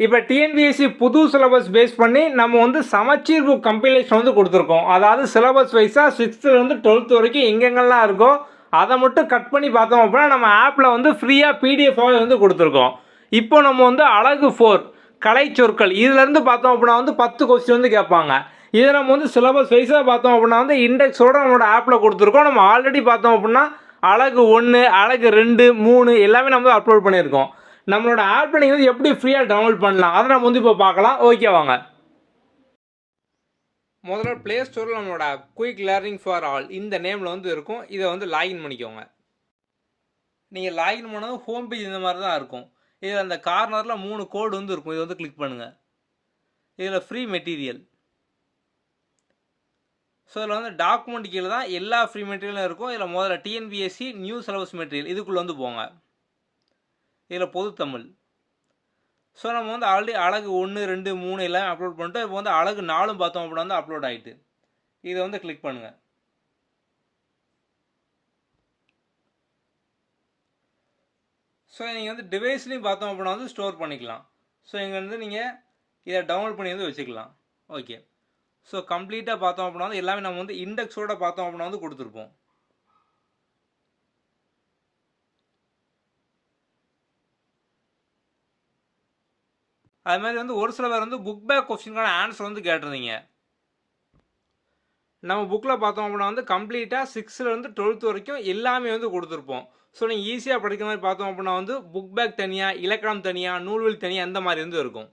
இப்போ டிஎன்பிஎஸ்சி புது syllabus base பண்ணி நம்ம வந்து சமச்சீர் புக் கம்பைலேஷன் வந்து கொடுத்துருக்கோம். அதாவது சிலபஸ் வைஸாக 6th 12th வரைக்கும் எங்கெங்கெல்லாம் இருக்கோ அதை மட்டும் கட் பண்ணி பார்த்தோம் அப்படின்னா நம்ம ஆப்பில் வந்து ஃப்ரீயாக பிடிஎஃபாகவே வந்து கொடுத்துருக்கோம். இப்போ நம்ம வந்து அழகு 4 கலை சொற்கள் இதிலேருந்து பார்த்தோம் அப்படின்னா வந்து 10 கொஸ்டின் வந்து கேட்பாங்க. இதை நம்ம வந்து சிலபஸ் வைஸாக பார்த்தோம் அப்படின்னா வந்து இண்டெக்ஸோடு நம்மளோட ஆப்பில் கொடுத்துருக்கோம். நம்ம ஆல்ரெடி பார்த்தோம் அப்படின்னா அழகு 1 அழகு 2 3 எல்லாமே நம்ம அப்லோட் பண்ணியிருக்கோம். நம்மளோட ஆப்பில் நீங்கள் வந்து எப்படி ஃப்ரீயாக டவுன்லோட் பண்ணலாம் அதை நம்ம வந்து இப்போ பார்க்கலாம். ஓகே வாங்க. முதல்ல ப்ளே ஸ்டோரில் நம்மளோட குயிக் லேர்னிங் ஃபார் ஆல் இந்த நேமில் வந்து இருக்கும். இதை வந்து லாகின் பண்ணிக்கோங்க. நீங்கள் லாகின் பண்ணதும் ஹோம் பேஜ் இந்த மாதிரி தான் இருக்கும். இதில் அந்த கார்னரில் 3 கோடு வந்து இருக்கும். இதை வந்து கிளிக் பண்ணுங்கள். இதில் ஃப்ரீ மெட்டீரியல். ஸோ இதில் வந்து டாக்குமெண்ட் கீழே தான் எல்லா ஃப்ரீ மெட்டீரியலும் இருக்கும். இதில் முதல்ல டிஎன்பிஎஸ்சி நியூ சிலபஸ் மெட்டீரியல் இதுக்குள்ளே வந்து போங்க. இதில் பொது தமிழ். ஸோ நம்ம வந்து ஆல்ரெடி அழகு 1 2 3 எல்லாம் அப்லோட் பண்ணிட்டோம். இப்போ வந்து அழகு 4 பார்த்தோம் அப்படின்னா வந்து அப்லோட் ஆகிட்டு. இதை வந்து கிளிக் பண்ணுங்கள். ஸோ நீங்கள் வந்து டிவைஸ்லையும் பார்த்தோம் அப்படின்னா வந்து ஸ்டோர் பண்ணிக்கலாம். ஸோ இங்கே வந்து நீங்கள் இதை டவுன்லோட் பண்ணி வந்து வச்சுக்கலாம். ஓகே. ஸோ கம்ப்ளீட்டாக பார்த்தோம் அப்படின்னா வந்து எல்லாமே நம்ம வந்து இண்டெக்ஸோடு பார்த்தோம் அப்படின்னா வந்து கொடுத்துருப்போம். அது மாதிரி வந்து ஒரு சில பேர் வந்து புக் பேக் கொஸ்டினுக்கான ஆன்சர் வந்து கேட்டிருந்தீங்க. நம்ம புக்கில் பார்த்தோம் அப்படின்னா வந்து கம்ப்ளீட்டாக 6th 12th வரைக்கும் எல்லாமே வந்து கொடுத்துருப்போம். ஸோ நீங்கள் ஈஸியாக படிக்கிற மாதிரி பார்த்தோம் அப்படின்னா வந்து புக் பேக் தனியாக, இலக்கணம் தனியாக, நூல்வெளி தனியாக அந்த மாதிரி வந்து இருக்கும்.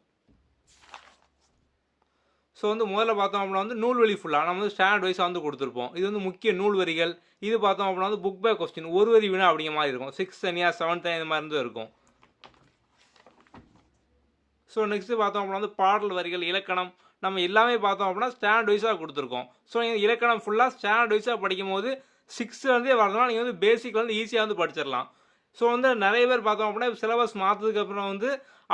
ஸோ வந்து முதல்ல பார்த்தோம் அப்படின்னா வந்து நூல்வெளி ஃபுல்லாக நம்ம வந்து ஸ்டாண்டர்ட் வைஸாக வந்து கொடுத்துருப்போம். இது வந்து முக்கிய நூல் வரிகள். இது பார்த்தோம் அப்படின்னா வந்து புக் பேக் கொஸ்டின் ஒரு வரி வினா அப்படிங்கிற மாதிரி இருக்கும். 6th தனியாக 7th தனியாக இந்த மாதிரி வந்து இருக்கும். ஸோ நெக்ஸ்ட்டு பார்த்தோம் அப்படின்னா வந்து பாடல் வரிகள், இலக்கணம் நம்ம எல்லாமே பார்த்தோம் அப்படின்னா ஸ்டாண்டர்ட் வைஸாக கொடுத்துருக்கோம். ஸோ நீங்கள் இலக்கணம் ஃபுல்லாக ஸ்டாண்டர்ட் வைஸாக படிக்கும் போது 6th வரதுனால நீங்கள் வந்து பேசிக்கில் வந்து ஈஸியாக வந்து படிச்சிடலாம். ஸோ வந்து நிறைய பேர் பார்த்தோம் அப்படின்னா சிலபஸ் மாற்றதுக்கப்புறம் வந்து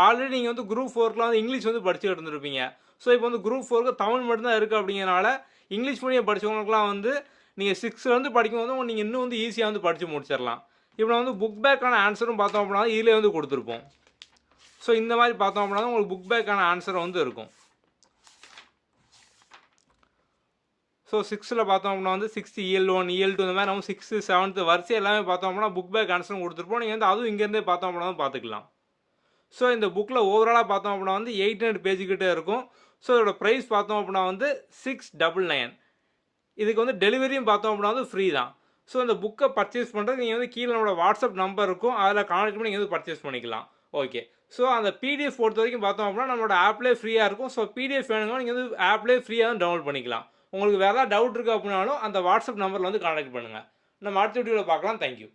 ஆல்ரெடி நீங்கள் வந்து குரூப் 4க்கு வந்து இங்கிலீஷ் வந்து படிச்சுக்கிட்டு இருந்திருப்பீங்க. ஸோ இப்போ வந்து குரூப் 4க்கு தமிழ் மட்டும்தான் இருக்குது அப்படிங்கிறனால இங்கிலீஷ் மீடியம் படித்தவங்களுக்குலாம் வந்து நீங்கள் 6th படிக்கும்போது நீங்கள் இன்னும் வந்து ஈஸியாக வந்து படித்து முடிச்சிடலாம். இப்போ வந்து புக் பேக்கான ஆன்சரும் பார்த்தோம் அப்படின்னா இதிலே வந்து கொடுத்துருப்போம். ஸோ இந்த மாதிரி பார்த்தோம் அப்படின்னா உங்களுக்கு புக் பேக்கான ஆன்சர் வந்து இருக்கும். ஸோ 6th பார்த்தோம் அப்படின்னா வந்து 6th EL1 EL2 இந்த மாதிரி நம்ம 6th 7th வரிசை எல்லாமே பார்த்தோம் அப்படின்னா புக் பேக் ஆன்சரும் கொடுத்துருப்போம். நீங்கள் வந்து அதுவும் இங்கேருந்தே பார்த்தோம் அப்படின்னா பார்த்துக்கலாம். ஸோ இந்த புக்கில் ஓவராலாக பார்த்தோம் அப்படின்னா வந்து 800 பேஜுக்கிட்டே இருக்கும். ஸோ இதோட ப்ரைஸ் பார்த்தோம் அப்படின்னா வந்து 699. இதுக்கு வந்து டெலிவரியும் பார்த்தோம் அப்படின்னா வந்து ஃப்ரீ தான். ஸோ இந்த புக்கை பர்ச்சேஸ் பண்ணுறது நீங்கள் வந்து கீழே நம்மளோட வாட்ஸ்அப் நம்பர் இருக்கும். அதில் கான்டாக்ட் பண்ணி நீங்கள் வந்து பர்ச்சேஸ் பண்ணிக்கலாம். ஓகே. ஸோ அந்த பிடிஎஃப் பொறுத்த வரைக்கும் பார்த்தோம் அப்படின்னா நம்மளோட ஆப்லேயே ஃப்ரீயாக இருக்கும். ஸோ பிடிஎஃப் வேணுங்கன்னா நீங்கள் வந்து ஆப்லேயே ஃப்ரீயாக தான் டவுன்லோட் பண்ணிக்கலாம். உங்களுக்கு வேறு ஏதாவது டவுட் இருக்குது அப்படின்னாலும் அந்த வாட்ஸ்அப் நம்பரில் வந்து கான்டாக்ட் பண்ணுங்கள். நம்ம அடுத்த வீடியோவில் பார்க்கலாம். தேங்க்யூ.